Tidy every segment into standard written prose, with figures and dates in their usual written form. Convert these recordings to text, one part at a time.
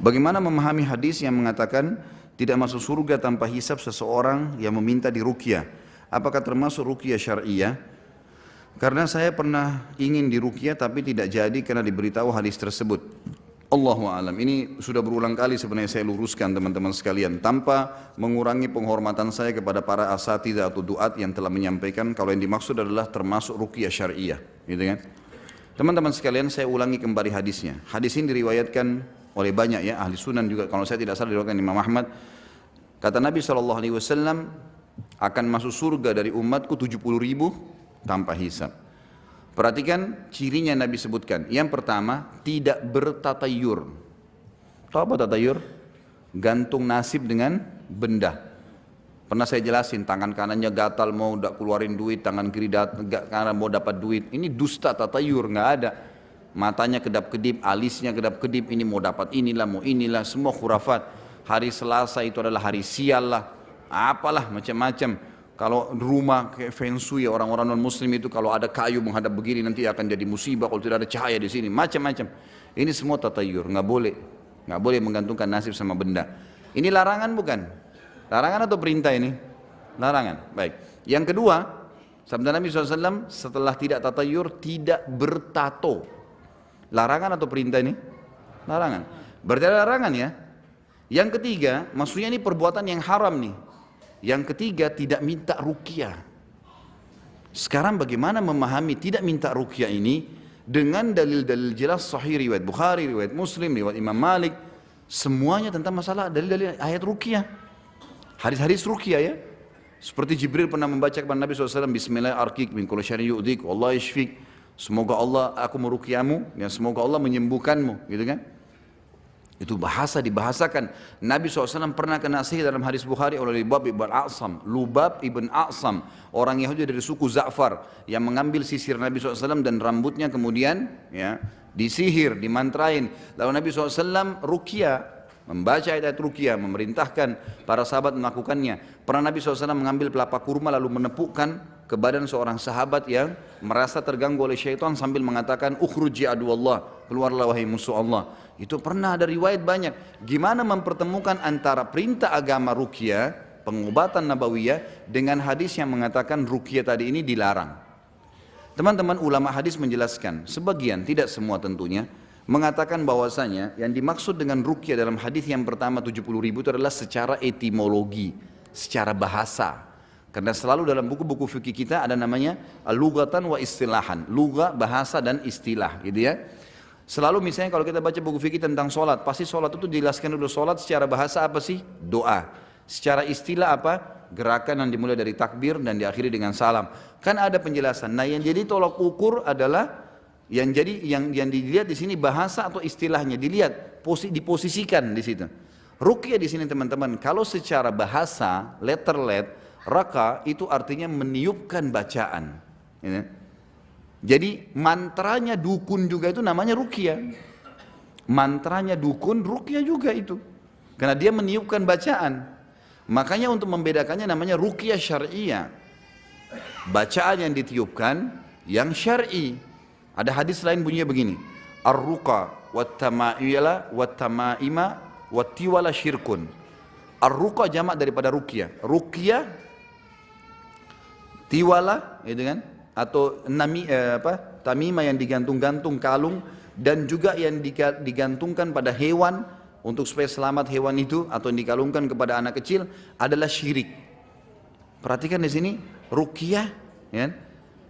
Bagaimana memahami hadis yang mengatakan tidak masuk surga tanpa hisab seseorang yang meminta diruqyah? Apakah termasuk ruqyah syar'iyah? Karena saya pernah ingin diruqyah tapi tidak jadi karena diberitahu hadis tersebut. Allahu a'lam. Ini sudah berulang kali sebenarnya saya luruskan teman-teman sekalian tanpa mengurangi penghormatan saya kepada para asatidzah atau duat yang telah menyampaikan kalau yang dimaksud adalah termasuk ruqyah syar'iyah, gitu kan? Teman-teman sekalian, saya ulangi kembali hadisnya. Hadis ini diriwayatkan oleh banyak ya ahli sunan juga, kalau saya tidak salah diriwayatkan Imam Ahmad. Kata Nabi SAW, akan masuk surga dari umatku 70.000 tanpa hisab. Perhatikan cirinya Nabi sebutkan. Yang pertama, tidak bertatayur. Tahu apa tatayur? Gantung nasib dengan benda. Pernah saya jelasin, tangan kanannya gatal mau keluarin duit, tangan kiri kanan mau dapat duit. Ini dusta, tatayur, nggak ada. Matanya kedap-kedip, alisnya kedap-kedip, ini mau dapat inilah, mau inilah, semua khurafat. Hari Selasa itu adalah hari sial lah, apalah macam-macam. Kalau rumah kayak feng shui orang-orang non muslim itu kalau ada kayu menghadap begini nanti akan jadi musibah kalau tidak ada cahaya di sini, macam-macam. Ini semua tatayur, nggak boleh menggantungkan nasib sama benda. Ini larangan bukan? Larangan atau perintah ini? Larangan. Baik. Yang kedua, sabda Nabi SAW setelah tidak tatayur, tidak bertato. Larangan atau perintah ini? Larangan. Berarti ada larangan ya. Yang ketiga, maksudnya ini perbuatan yang haram nih. Yang ketiga, tidak minta ruqyah. Sekarang bagaimana memahami tidak minta ruqyah ini dengan dalil-dalil jelas sahih riwayat Bukhari, riwayat Muslim, riwayat Imam Malik, semuanya tentang masalah dalil-dalil ayat ruqyah. Hadis-hadis ruqyah ya. Seperti Jibril pernah membaca kepada Nabi SAW, Bismillahirrahmanirrahim, min kulli syarrin yu'dhik, wallahu yashfik. Semoga Allah aku meruqyahmu dan semoga Allah menyembuhkanmu, gitu kan? Itu bahasa dibahasakan. Nabi SAW pernah kena sihir dalam hadis Bukhari oleh Lubab ibn A'sam. Lubab ibn A'sam, orang Yahudi dari suku Za'far yang mengambil sisir Nabi SAW dan rambutnya kemudian ya disihir, dimantrain. Lalu Nabi SAW ruqyah, membaca ayat ruqyah, memerintahkan para sahabat melakukannya. Pernah Nabi SAW mengambil pelapa kurma lalu menepukkan ke badan seorang sahabat yang merasa terganggu oleh syaitan sambil mengatakan ukhruji aduwallah, keluarlah wahai musuh Allah. Itu pernah ada riwayat banyak. Gimana mempertemukan antara perintah agama ruqyah, pengobatan nabawiyah dengan hadis yang mengatakan ruqyah tadi ini dilarang. Teman-teman ulama hadis menjelaskan, sebagian tidak semua tentunya, mengatakan bahwasanya yang dimaksud dengan ruqyah dalam hadis yang pertama 70.000 itu adalah secara etimologi, secara bahasa. Karena selalu dalam buku-buku fikih kita ada namanya lughatan wa istilahan, lugah, bahasa dan istilah, gitu ya. Selalu misalnya kalau kita baca buku fikih tentang sholat, pasti sholat itu dijelaskan dulu sholat secara bahasa apa sih? Doa. Secara istilah apa? Gerakan yang dimulai dari takbir dan diakhiri dengan salam. Kan ada penjelasan. Nah yang jadi tolak ukur adalah yang dilihat di sini bahasa atau istilahnya, dilihat diposisikan di situ. Ruqyah di sini teman-teman, kalau secara bahasa letter raka itu artinya meniupkan bacaan. Ya. Jadi mantranya dukun juga itu namanya ruqyah. Mantranya dukun ruqyah juga itu. Karena dia meniupkan bacaan. Makanya untuk membedakannya namanya ruqyah syar'iyah. Bacaan yang ditiupkan yang syar'i. Ada hadis lain bunyinya begini. Ar-ruqa wat-tama'ila wat-tama'ima wat-tiwala syirkun. Ar-ruqa jamak daripada ruqyah. Ruqyah tiwala, gitu kan? Atau tamimah yang digantung-gantung kalung dan juga yang digantungkan pada hewan untuk supaya selamat hewan itu atau yang dikalungkan kepada anak kecil adalah syirik. Perhatikan di sini ruqyah, ya,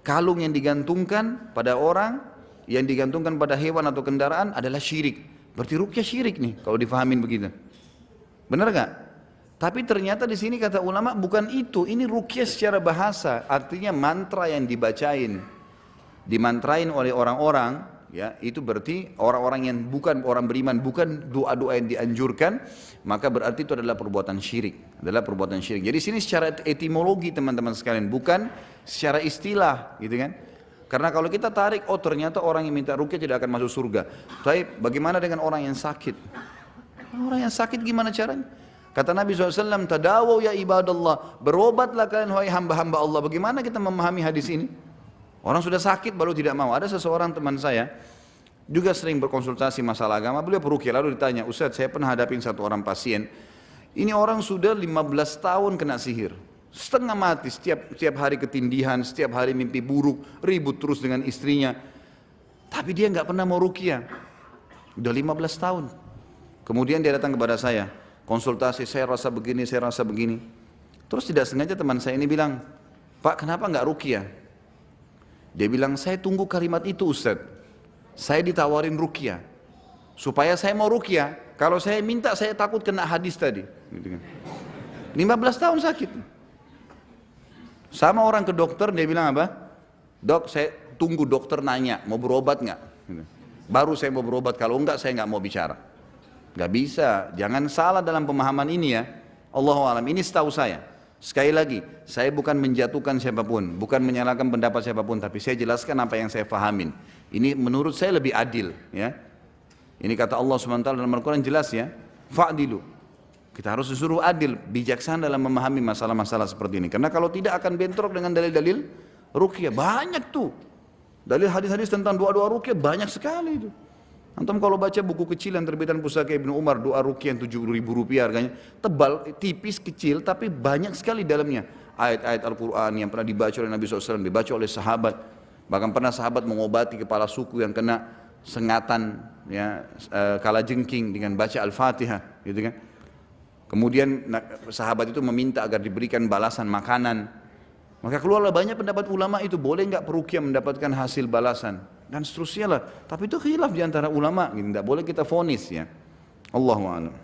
kalung yang digantungkan pada orang, yang digantungkan pada hewan atau kendaraan adalah syirik. Berarti ruqyah syirik nih kalau difahamin begitu. Benar gak? Tapi ternyata di sini kata ulama bukan itu, ini ruqyah secara bahasa, artinya mantra yang dimantrain oleh orang-orang, ya itu berarti orang-orang yang bukan orang beriman, bukan doa-doa yang dianjurkan, maka berarti itu adalah perbuatan syirik, Jadi sini secara etimologi teman-teman sekalian, bukan secara istilah, gitu kan? Karena kalau kita tarik, oh ternyata orang yang minta ruqyah tidak akan masuk surga. Tapi bagaimana dengan orang yang sakit? Orang yang sakit gimana caranya? Kata Nabi SAW, tadawaw ya ibadallah, berobatlah kalian wahai hamba-hamba Allah. Bagaimana kita memahami hadis ini? Orang sudah sakit baru tidak mau. Ada seseorang teman saya, juga sering berkonsultasi masalah agama, beliau peruqyah. Lalu ditanya, Ustaz, saya pernah hadapin satu orang pasien, ini orang sudah 15 tahun kena sihir, setengah mati, setiap hari ketindihan, setiap hari mimpi buruk, ribut terus dengan istrinya, tapi dia nggak pernah mau ruqyah, udah 15 tahun. Kemudian dia datang kepada saya, konsultasi, saya rasa begini, saya rasa begini. Terus tidak sengaja teman saya ini bilang, Pak, kenapa nggak ruqyah? Dia bilang, saya tunggu kalimat itu Ustaz, saya ditawarin ruqyah, supaya saya mau ruqyah. Kalau saya minta, saya takut kena hadis tadi. Gitu kan. 15 tahun sakit. Sama orang ke dokter, dia bilang apa? Dok, saya tunggu dokter nanya, mau berobat nggak? Gitu. Baru saya mau berobat, kalau enggak saya nggak mau bicara. Nggak bisa, jangan salah dalam pemahaman ini ya. Allahu a'lam, ini setahu saya. Sekali lagi, saya bukan menjatuhkan siapapun, bukan menyalahkan pendapat siapapun, tapi saya jelaskan apa yang saya fahamin. Ini menurut saya lebih adil, ya. Ini kata Allah SWT dalam Al-Quran jelas ya, fa'dilu. Kita harus disuruh adil, bijaksana dalam memahami masalah-masalah seperti ini. Karena kalau tidak akan bentrok dengan dalil-dalil ruqyah, banyak tuh. Dalil hadis-hadis tentang doa-doa ruqyah banyak sekali itu. Antum kalau baca buku kecil yang terbitan Pusaka Ibnu Umar, doa ruqyah yang 7.000 rupiah harganya, tebal, tipis, kecil, tapi banyak sekali dalamnya. Ayat-ayat Al-Quran yang pernah dibaca oleh Nabi SAW, dibaca oleh sahabat. Bahkan pernah sahabat mengobati kepala suku yang kena sengatan, ya, kala jengking dengan baca Al-Fatihah, gitu kan. Kemudian sahabat itu meminta agar diberikan balasan makanan. Maka keluarlah banyak pendapat ulama itu, boleh nggak peruqyah mendapatkan hasil balasan dan seterusnya lah. Tapi itu khilaf di antara ulama, gitu. Tidak boleh kita vonis ya. Allahu a'lam.